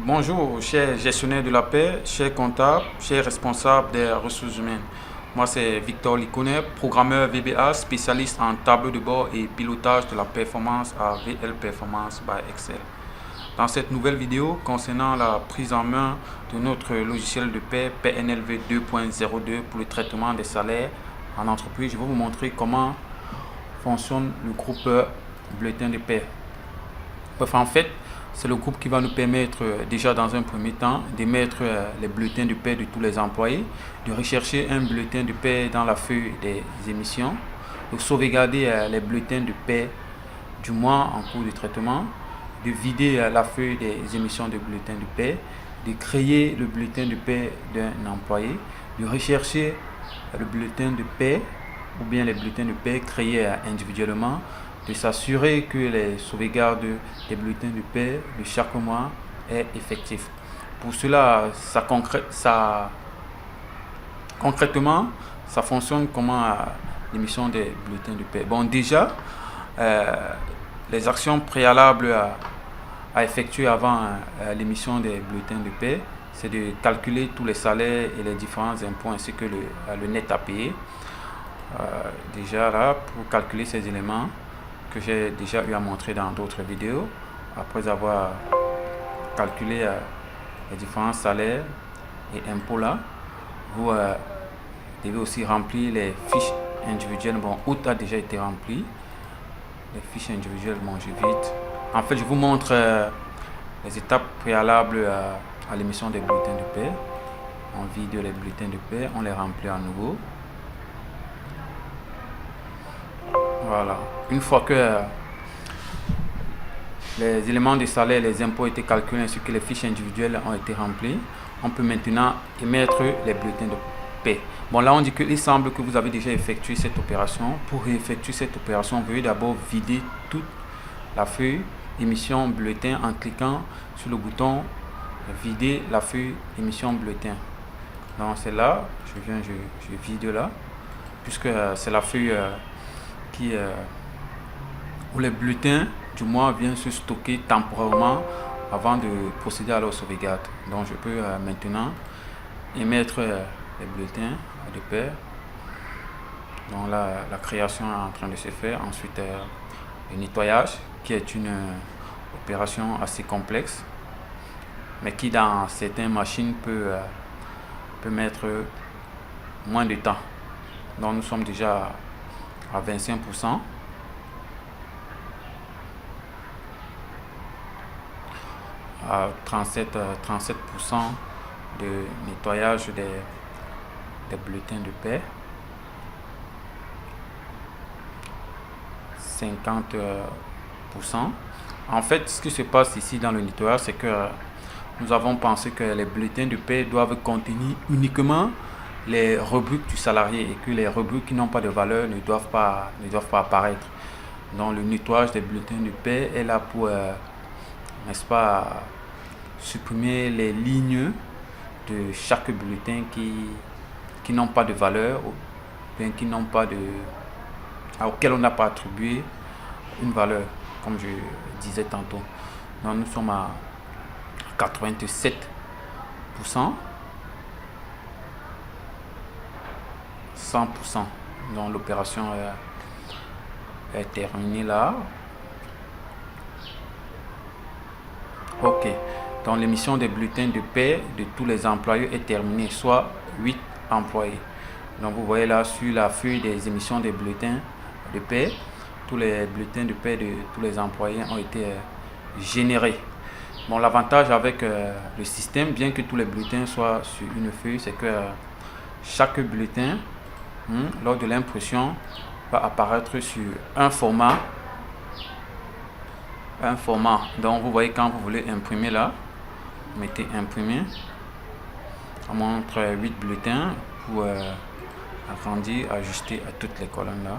Bonjour, cher gestionnaire de la paix, cher comptable, cher responsable des ressources humaines. Moi, c'est Victor Likounet, programmeur VBA, spécialiste en tableau de bord et pilotage de la performance à VL Performance by Excel. Dans cette nouvelle vidéo concernant la prise en main de notre logiciel de paie PNLV 2.02 pour le traitement des salaires en entreprise, je vais vous montrer comment fonctionne le groupe bulletin de paie. Bref, en fait, c'est le groupe qui va nous permettre déjà dans un premier temps d'émettre les bulletins de paie de tous les employés, de rechercher un bulletin de paie dans la feuille des émissions, de sauvegarder les bulletins de paie du mois en cours de traitement, de vider la feuille des émissions de bulletins de paie, de créer le bulletin de paie d'un employé, de rechercher le bulletin de paie ou bien les bulletins de paie créés individuellement, de s'assurer que les sauvegardes des bulletins de paie de chaque mois est effectif. Pour cela, concrètement, ça fonctionne comment l'émission des bulletins de paie. Bon, déjà, les actions préalables à effectuer avant l'émission des bulletins de paie, c'est de calculer tous les salaires et les différents impôts ainsi que le net à payer. Déjà là, pour calculer ces éléments que j'ai déjà eu à montrer dans d'autres vidéos, après avoir calculé les différents salaires et impôts là, vous devez aussi remplir les fiches individuelles. Bon, août a déjà été rempli. Les fiches individuelles, bon, je vide. En fait, je vous montre les étapes préalables à l'émission des bulletins de paie. On vide les bulletins de paie, on les remplit à nouveau. Voilà. Une fois que les éléments de salaire, les impôts ont été calculés ainsi que les fiches individuelles ont été remplies, on peut maintenant émettre les bulletins de paie. Bon, là on dit qu'il semble que vous avez déjà effectué cette opération. Pour effectuer cette opération, veuillez d'abord vider toute la feuille émission bulletin en cliquant sur le bouton vider la feuille émission bulletin. Donc c'est là, je vide là, puisque c'est la feuille où les bulletins du mois viennent se stocker temporairement avant de procéder à leur sauvegarde. Donc je peux maintenant émettre les bulletins de paie. Donc là, la création est en train de se faire. Ensuite, le nettoyage, qui est une opération assez complexe, mais qui dans certaines machines peut mettre moins de temps. Donc nous sommes déjà à 25%. À 37% de nettoyage des bulletins de paie. 50%. En fait, ce qui se passe ici dans le nettoyage, c'est que nous avons pensé que les bulletins de paie doivent contenir uniquement les rubriques du salarié et que les rubriques qui n'ont pas de valeur ne doivent pas apparaître. Donc le nettoyage des bulletins de paie est là pour, n'est-ce pas, supprimer les lignes de chaque bulletin qui n'ont pas de valeur ou bien qui n'ont pas auquel on n'a pas attribué une valeur, comme je disais tantôt. Donc nous sommes à 87%, 100%. Donc l'opération est terminée là. Ok. Donc l'émission des bulletins de paie de tous les employés est terminée, soit 8 employés. Donc vous voyez là sur la feuille des émissions des bulletins de paie, tous les bulletins de paie de tous les employés ont été générés. Bon, l'avantage avec le système, bien que tous les bulletins soient sur une feuille, c'est que chaque bulletin, lors de l'impression, va apparaître sur un format. Donc vous voyez, quand vous voulez imprimer là, vous mettez imprimer. On montre 8 bulletins pour agrandir, ajuster à toutes les colonnes là.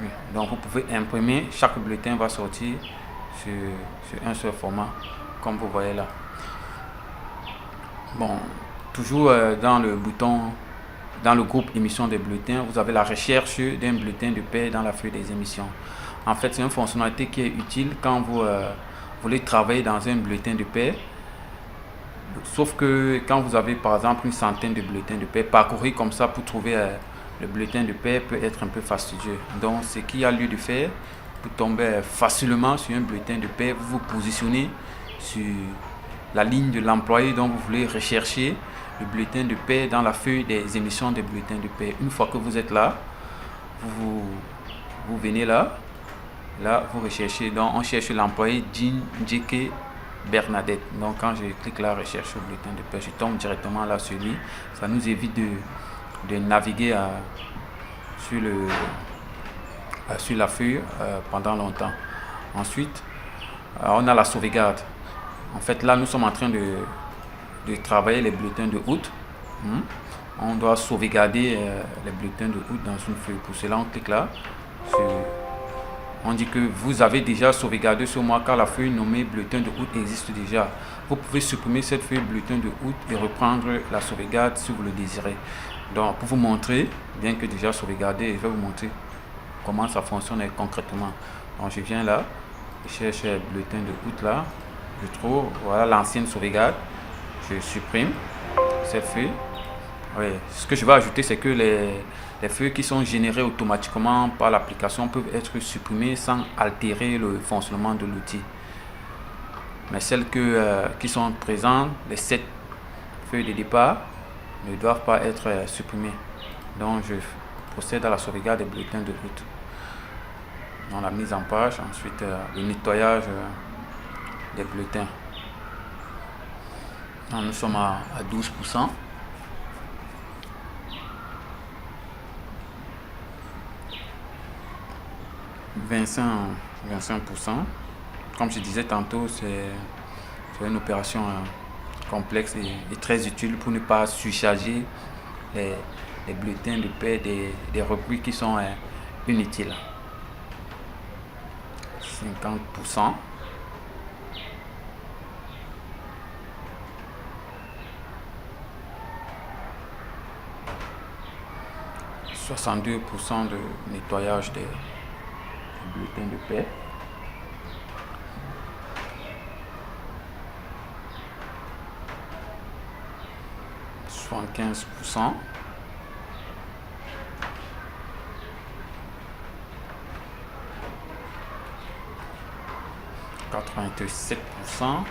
Oui. Donc vous pouvez imprimer, chaque bulletin va sortir sur un seul format, comme vous voyez là. Bon, toujours dans le groupe émission des bulletins, vous avez la recherche d'un bulletin de paie dans la feuille des émissions. En fait, c'est une fonctionnalité qui est utile quand vous voulez travailler dans un bulletin de paie, sauf que quand vous avez par exemple une centaine de bulletins de paie, parcourir comme ça pour trouver le bulletin de paie peut être un peu fastidieux. Donc ce qu'il y a lieu de faire, pour tomber facilement sur un bulletin de paie, vous vous positionnez sur la ligne de l'employé dont vous voulez rechercher le bulletin de paie dans la feuille des émissions des bulletins de paie. Une fois que vous êtes là, vous venez là, vous recherchez, donc on cherche l'employé Jean Njeke Bernadette. Donc quand je clique là, recherche au bulletin de paie, je tombe directement là sur lui. Ça nous évite de naviguer sur la feuille pendant longtemps. Ensuite, on a la sauvegarde. En fait, là, nous sommes en train de travailler les bulletins de août. On doit sauvegarder les bulletins de août dans une feuille. Pour cela, on clique là. On dit que vous avez déjà sauvegardé ce mois car la feuille nommée bulletin de août existe déjà. Vous pouvez supprimer cette feuille bulletin de août et reprendre la sauvegarde si vous le désirez. Donc, pour vous montrer, bien que déjà sauvegardé, je vais vous montrer comment ça fonctionne concrètement. Donc, je viens là, je cherche le bulletin de août là, je trouve, voilà l'ancienne sauvegarde, je supprime cette feuille. Oui, ce que je vais ajouter, c'est que les feuilles qui sont générées automatiquement par l'application peuvent être supprimées sans altérer le fonctionnement de l'outil. Mais celles qui sont présentes, les 7 feuilles de départ, ne doivent pas être supprimées. Donc je procède à la sauvegarde des bulletins de août. Dans la mise en page, ensuite le nettoyage des bulletins. Donc, nous sommes à 12%. « 25%. Comme je disais tantôt, c'est une opération complexe et très utile pour ne pas surcharger les bulletins de paie des reprises qui sont inutiles. 50%. 62% de nettoyage des bulletins de paie. 75%. 87%.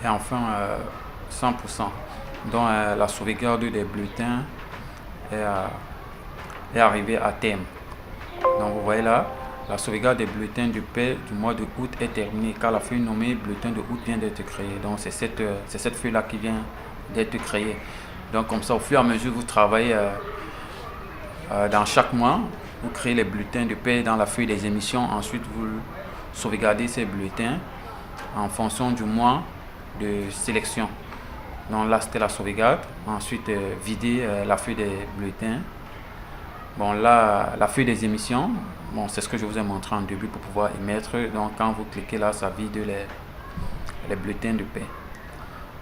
Et enfin 100%. Donc la sauvegarde des bulletins est arrivée à terme. Donc vous voyez là, la sauvegarde des bulletins de paie du mois de août est terminée car la feuille nommée bulletin de août vient d'être créée. Donc c'est cette feuille là qui vient d'être créée. Donc comme ça, au fur et à mesure vous travaillez dans chaque mois, vous créez les bulletins de paie dans la feuille des émissions. Ensuite vous sauvegardez ces bulletins en fonction du mois de sélection. Donc là c'était la sauvegarde. Ensuite vider la feuille des bulletins. Bon là la feuille des émissions, bon c'est ce que je vous ai montré en début pour pouvoir émettre. Donc quand vous cliquez là, ça vide les bulletins de paie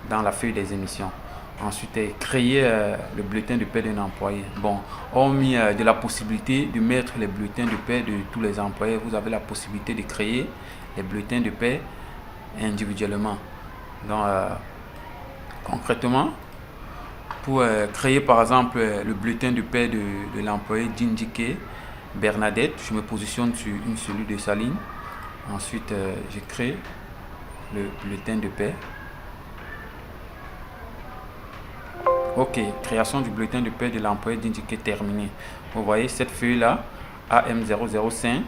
dans la feuille des émissions. Ensuite créer le bulletin de paie d'un employé. Bon, hormis de la possibilité de mettre les bulletins de paie de tous les employés, vous avez la possibilité de créer les bulletins de paie individuellement. Donc concrètement, pour créer par exemple le bulletin de paie de l'employé Jean Njeke Bernadette, je me positionne sur une cellule de sa ligne. Ensuite je crée le bulletin de paie. Ok, création du bulletin de paie de l'employé Jean Njeke terminée. Vous voyez cette feuille là, AM005,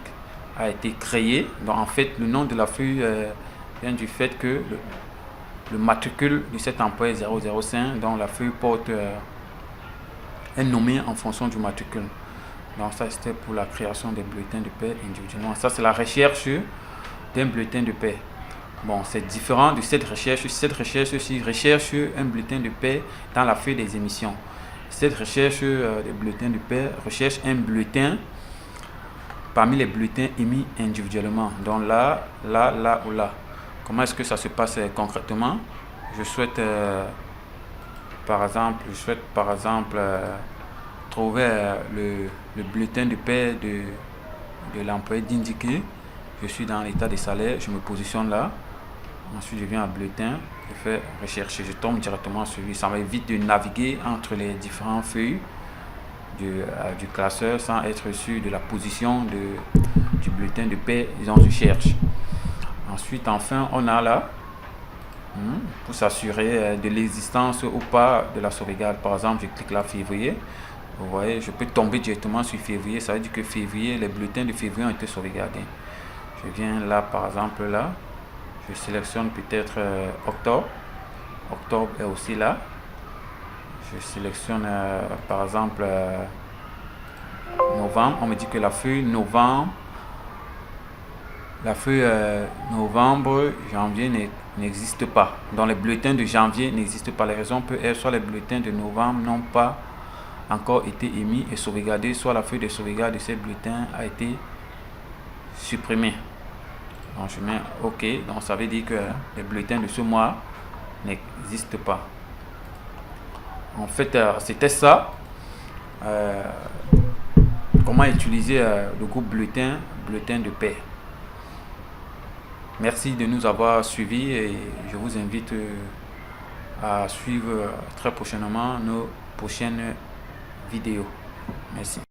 a été créée. Donc en fait le nom de la feuille vient du fait que le matricule de cet employé 005, dont la feuille porte est nommé en fonction du matricule. Donc ça c'était pour la création des bulletins de paie individuellement. Ça c'est la recherche d'un bulletin de paie. Bon, c'est différent de cette recherche. Cette recherche-ci recherche un bulletin de paie dans la feuille des émissions. Cette recherche des bulletins de paie recherche un bulletin parmi les bulletins émis individuellement. Donc là ou là. Comment est-ce que ça se passe concrètement? Je souhaite par exemple trouver le bulletin de paie de l'employé d'indiquer je suis dans l'état des salaires, je me positionne là. Ensuite, je viens à bulletin, je fais rechercher, je tombe directement sur lui. Ça m'évite de naviguer entre les différentes feuilles du classeur sans être sûr de la position du bulletin de paie. Disons, je cherche. Ensuite, enfin, on a là, pour s'assurer de l'existence ou pas de la sauvegarde. Par exemple, je clique là février. Vous voyez, je peux tomber directement sur février. Ça veut dire que février, les bulletins de février ont été sauvegardés. Je viens là, par exemple, là. Je sélectionne peut-être octobre. Octobre est aussi là. Je sélectionne par exemple novembre. On me dit que la feuille novembre, novembre, janvier n'existe pas. Dans les bulletins de janvier n'existe pas. Les raisons peuvent être soit les bulletins de novembre n'ont pas encore été émis et sauvegardés, soit la feuille de sauvegarde de ces bulletins a été supprimée. Donc je mets OK, donc ça veut dire que les bulletins de ce mois n'existent pas. En fait, c'était ça. Comment utiliser le groupe bulletin de paie. Merci de nous avoir suivis et je vous invite à suivre très prochainement nos prochaines vidéos. Merci.